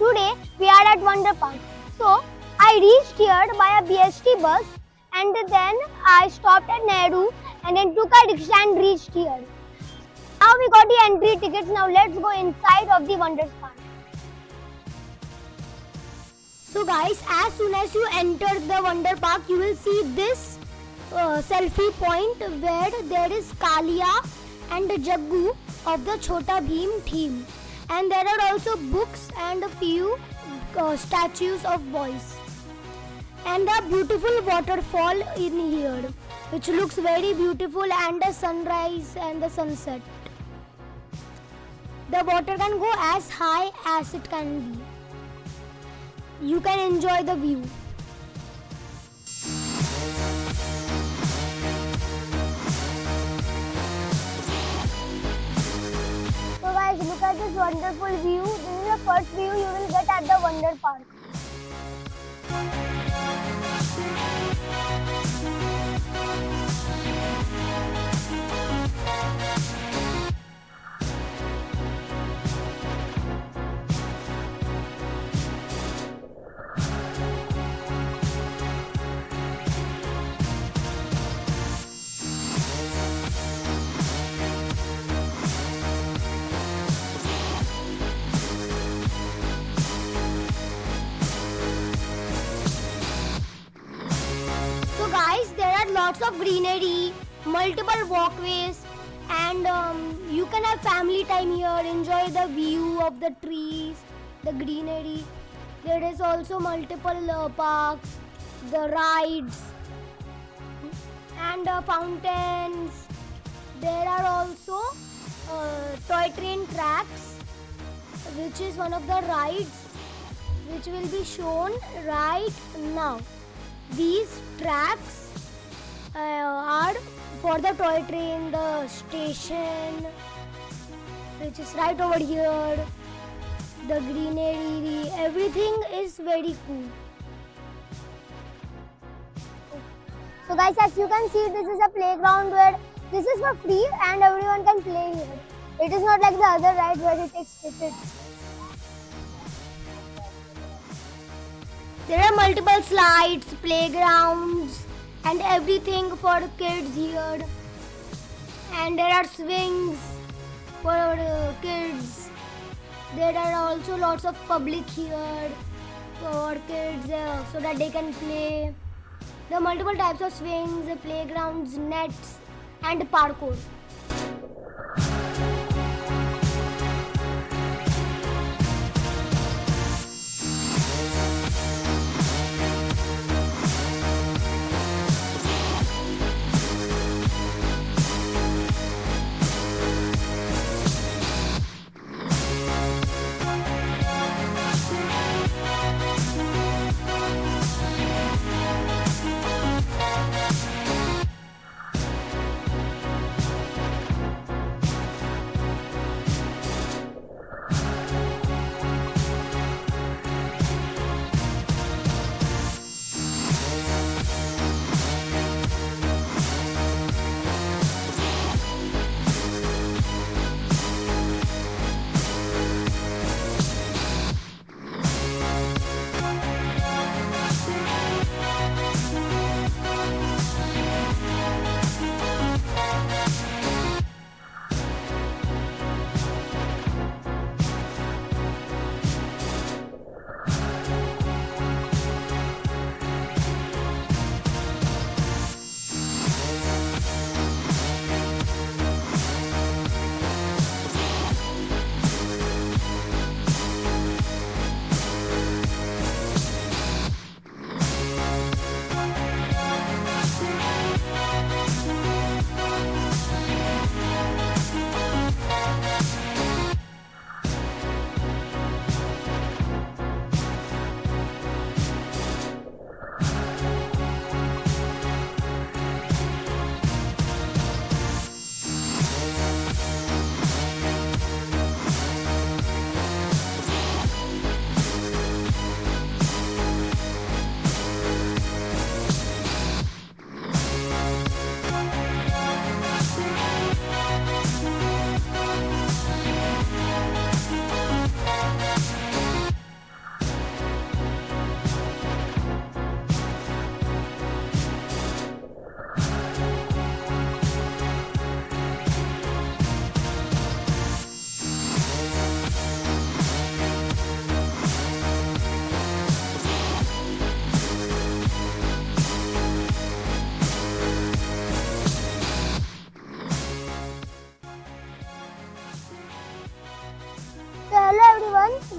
Today we are at Wonder Park. So I reached here by a BST bus and then I stopped at Nehru and then took a rickshaw and reached here. Now we got the entry tickets. Now let's go inside of the Wonder Park. So guys, as soon as you enter the Wonder Park, you will see this selfie point where there is Kalia and Jaggu of the Chhota Bheem team. And there are also books and a few statues of boys. And a beautiful waterfall in here, which looks very beautiful, and the sunrise and the sunset. The water can go as high as it can be. You can enjoy the view. So guys, look at this wonderful view. This is the first view you will get at the Wonder Park. So guys, there are lots of greenery, multiple walkways, and you can have family time here, enjoy the view of the trees, the greenery. There is also multiple parks, the rides, and fountains. There are also toy train tracks, which is one of the rides which will be shown right now. These tracks are for the toy train, the station, which is right over here, the greenery, everything is very cool. So guys, as you can see, this is a playground where this is for free and everyone can play here. It is not like the other rides where it takes tickets. There are multiple slides, playgrounds, and everything for kids here. And there are swings for kids. There are also lots of public here for kids so that they can play. There are multiple types of swings, playgrounds, nets, and parkour.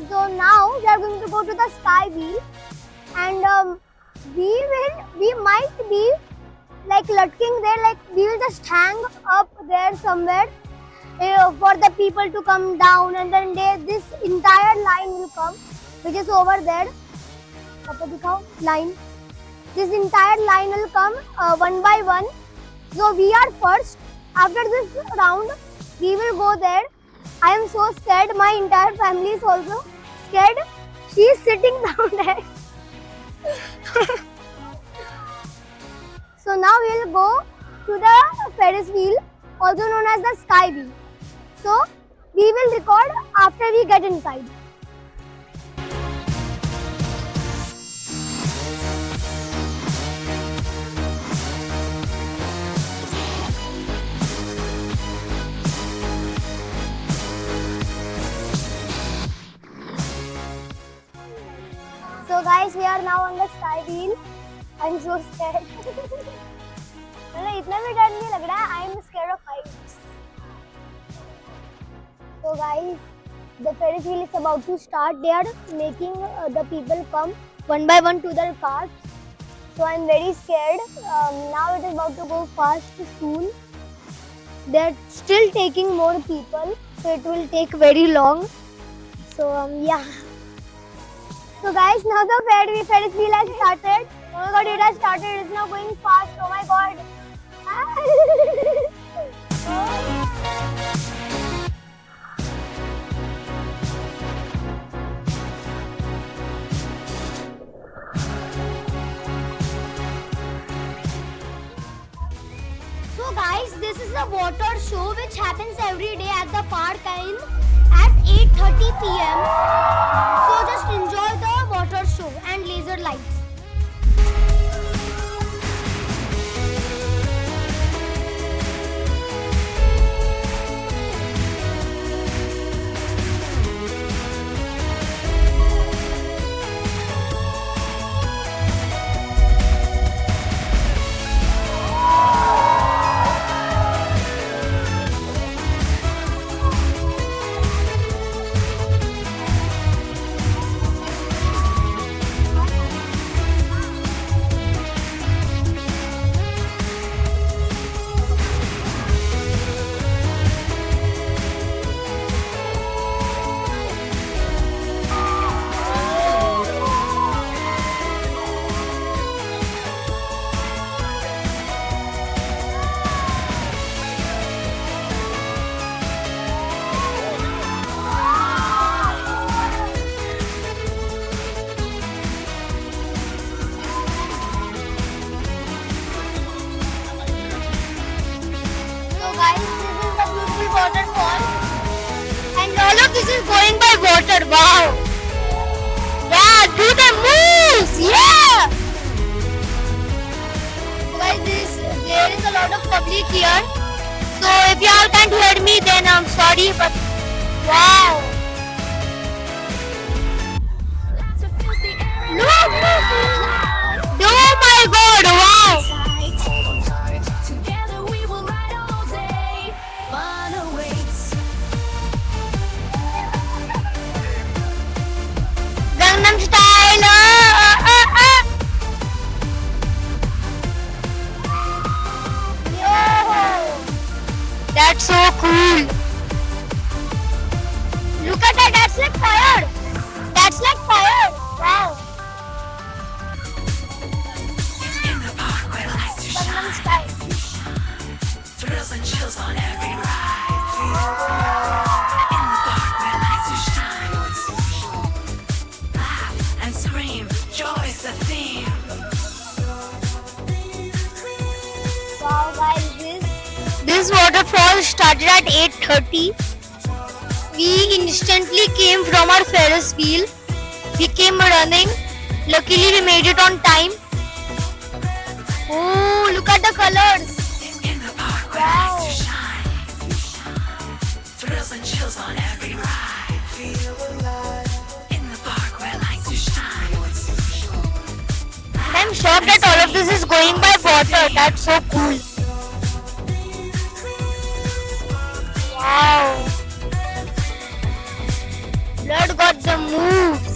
So now we are going to go to the sky wheel, and we might be like lurking there, like we will just hang up there somewhere for the people to come down, and then this entire line will come, which is over there. Line. This entire line will come one by one. So we are first. After this round, we will go there. I am so scared. My entire family is also scared. She is sitting down there. So now we will go to the Ferris wheel, also known as the sky wheel. So we will record after we get inside. So guys, we are now on the sky wheel. I'm so scared. मतलब इतना भी डर नहीं लग रहा है. I am scared of heights. So guys, the Ferris wheel is about to start. They are making the people come one by one to their cars. So I'm very scared. Now it is about to go fast soon. They're still taking more people, so it will take very long. So yeah. So guys, now the Ferris wheel has started. Oh my god, it has started. It's now going fast. Oh my god. So guys, this is the water show which happens every day at the park and at 8:30 p.m. So just enjoy the water show and laser lights. Waterfall, and all of this is going by water. Wow! Yeah, do the moves! Yeah! Guys, there is a lot of public here. So if you all can't hear me, then I'm sorry, but wow! Look! Oh my god! Wow! Gangnam Style. Yo, that's so cool. Look at that. That's like fire. That's like fire. Wow. Gangnam Style. Thrills and chills on every ride. Joy's the theme. Wow guys, this waterfall started at 8:30. We instantly came from our Ferris wheel. We came running. Luckily we made it on time. Oh, look at the colors. In the park where lights to shine. Thrills and chills on every ride. Feel alive. I'm shocked that all of this is going by water. That's so cool. Wow. Blood got the moves.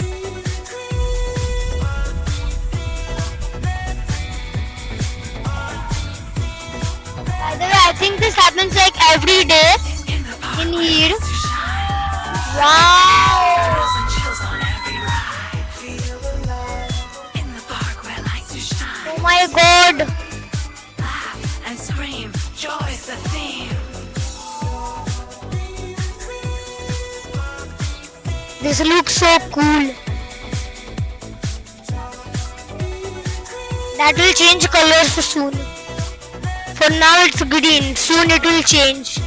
By the way, I think this happens like every day in here. Wow! Oh my god! And scream, joy is the theme. This looks so cool. That will change colors soon. For now it's green. Soon it will change.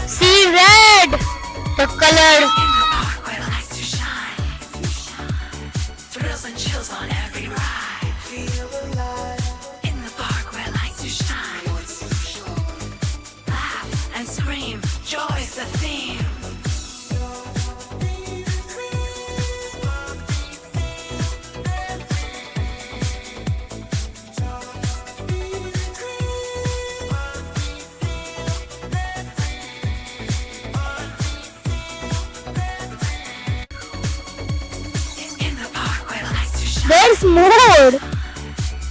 See, red! The color. In the park where lights to shine. Thrills and chills on every ride. Feel alive. In the park where lights to shine. Laugh and scream, joy is the theme. There's more!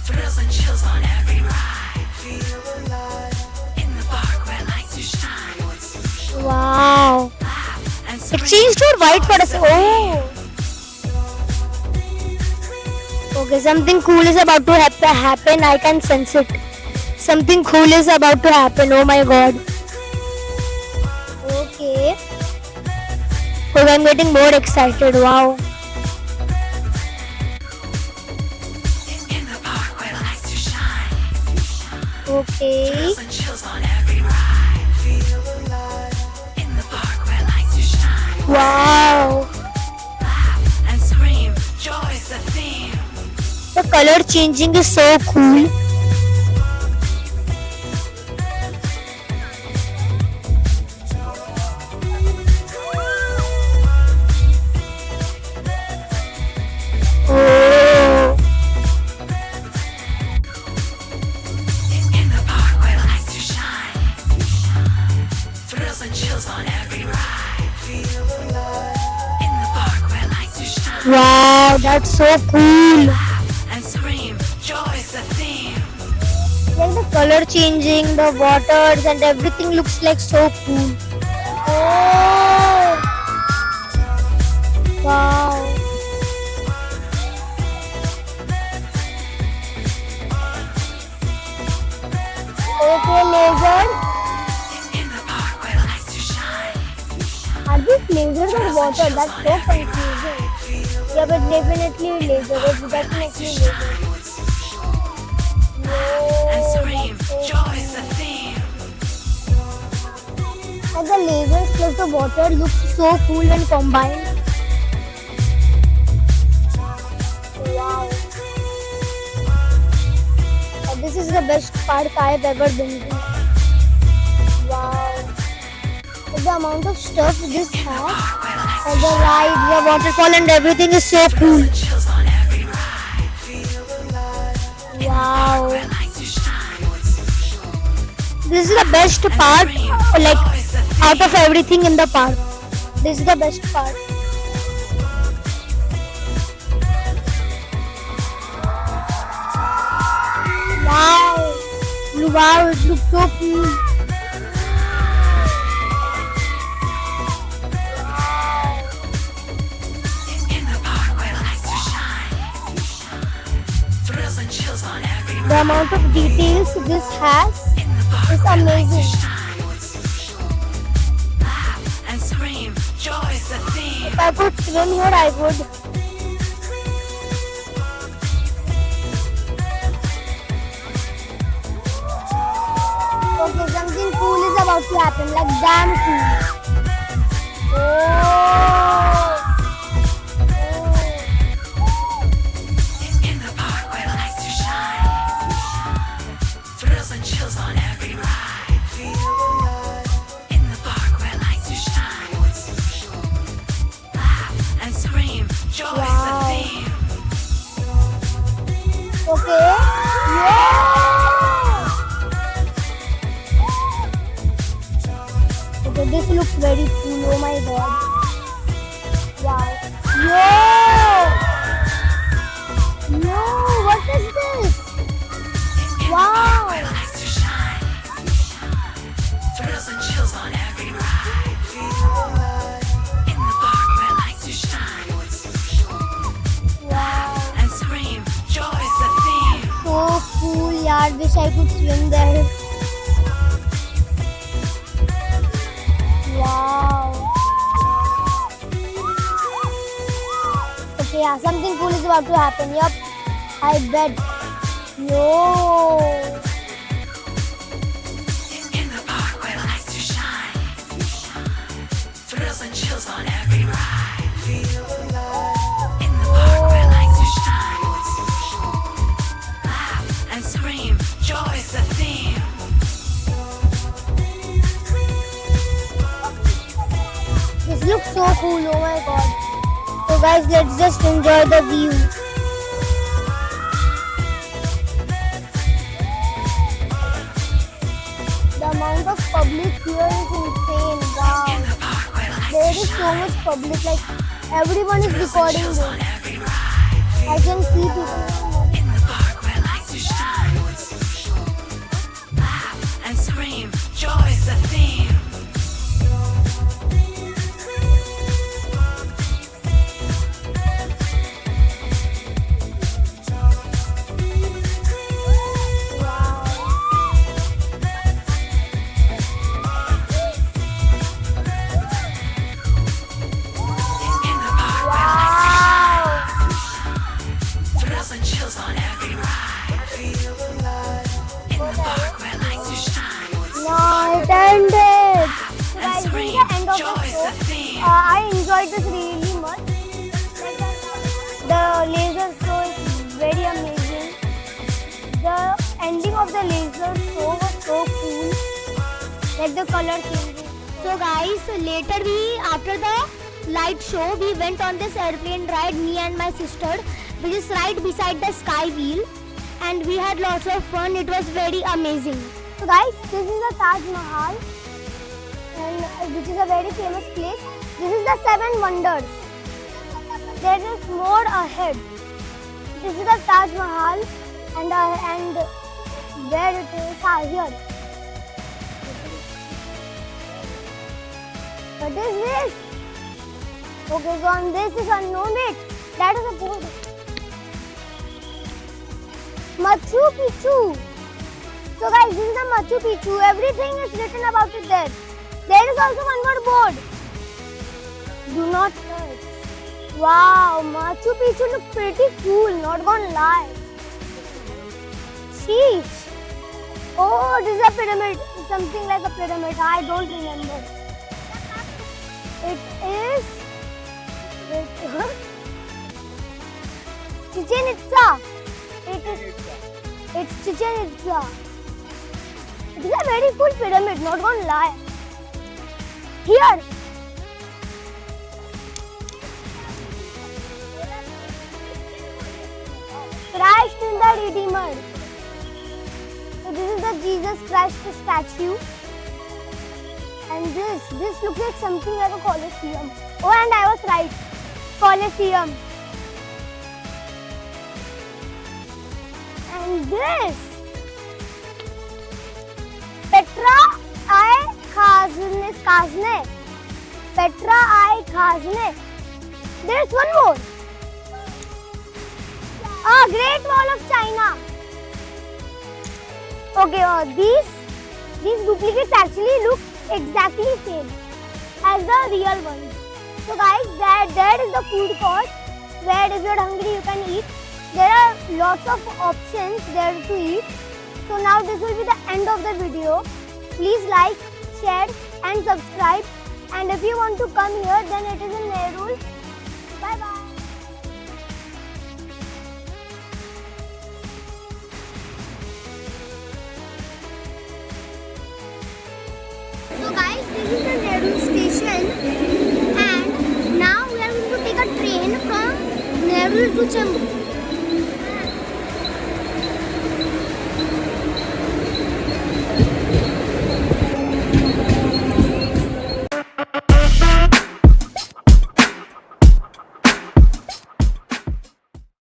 Thrills and chills on every ride. Feel alive. In the park where lights to shine. Wow! Laugh and It scream. changed to white for a second. Oh! Okay, something cool is about to happen. I can sense it. Something cool is about to happen. Oh my god. Okay. Okay, I'm getting more excited. Wow. In the park where lights to shine. Okay. Thrills and chills on every ride. Feel alive. In the park where lights to shine. Wow. Laugh and scream, joy is the theme. The color changing is so cool. Oh. In the park where lights to shine. Thrills and chills on every ride. Feel alive. In the park where lights to shine. Wow, that's so cool. Laugh and scream, joy is the theme. Like the color changing, the waters and everything looks like so cool. Oh. Wow. Okay, lasers. In the park where lights to shine. Are these lasers or water? That's so confusing. Yeah, but definitely laser. It's definitely laser. And Whoa, scream, that's so joy is cool. the theme. And the lasers plus the water looks so cool when combined. Wow. And this is the best park I've ever been to. Wow. The amount of stuff this has, and the ride, the waterfall and everything is so cool. Chills on every ride. Feel alive. Wow. Where lights to shine. This is the best part, like Joy is the theme. out of everything in the park. This is the best part. Wow. Wow, it looks so cool. In the park where lights to shine. Thrills and chills on every The amount of details this has In the park is where lights to amazing. shine. Laugh and scream, joy is the theme. If I could swim here, I would. Okay, something cool is about to happen, like damn cool. Oh. In the park where lights to shine. Thrills and chills on every ride. Feel alive. In the park where lights to shine. Laugh and scream, joy is the Wow. theme. Okay. Yeah. Okay, this looks very cool. Oh my god. could swim there. Wow. Okay, yeah, something cool is about to happen. Yup, I bet. No. In the park where lights do shine. Thrills and chills on every ride. Feel alive. In the park where lights do shine. Laugh and scream. Joy is the theme. This looks so cool. Oh my god. So guys, let's just enjoy the view. The amount of public here is insane. Wow. In the park where lights There do is so shine. much public. Like everyone is Thrills and recording chills this. on every ride. I can see people. In the park where lights do shine. Laugh and scream. Joy is the theme. In the park where lights do shine. Thrills and chills on every ride. Feel alive. In the park where lights do shine. No, it ended. So And guys, this is scream. the end of Joy the is show. the theme. I enjoyed this really much. The laser show is very amazing. The ending of the laser show was so cool. Like the color changing. So guys, later after the light show, we went on this airplane ride, me and my sister, which is right beside the sky wheel. And we had lots of fun. It was very amazing. So guys, this is the Taj Mahal, and which is a very famous place. This is the Seven Wonders. There is more ahead. This is the Taj Mahal, and where it is here. What is this? Okay, so on this is unknown. Wait, that is a board. Machu Picchu. So guys, this is the Machu Picchu. Everything is written about it there. There is also one more board. Do not touch. Wow, Machu Picchu looks pretty cool, not gonna lie. Sheesh. Oh, this is a pyramid. Something like a pyramid. I don't remember. It is... Chichen Itza. It's Chichen Itza. It is a very cool pyramid, not gonna lie. Here. Christ in the Redeemer. So this is the Jesus Christ statue. And this looks like something like a Colosseum. Oh, and I was right. Colosseum. And this. Petra I Khazne. Petra I Khazne. There's one more. Great Wall of China. Okay, these duplicates actually look exactly same as the real ones. So guys, that is the food court where if you're hungry you can eat. There are lots of options there to eat. So now this will be the end of the video. Please like, share and subscribe. And if you want to come here, then it is in Nerul. Bye bye. So guys, this is the Nerul station, and now we are going to take a train from Nerul to Jammu.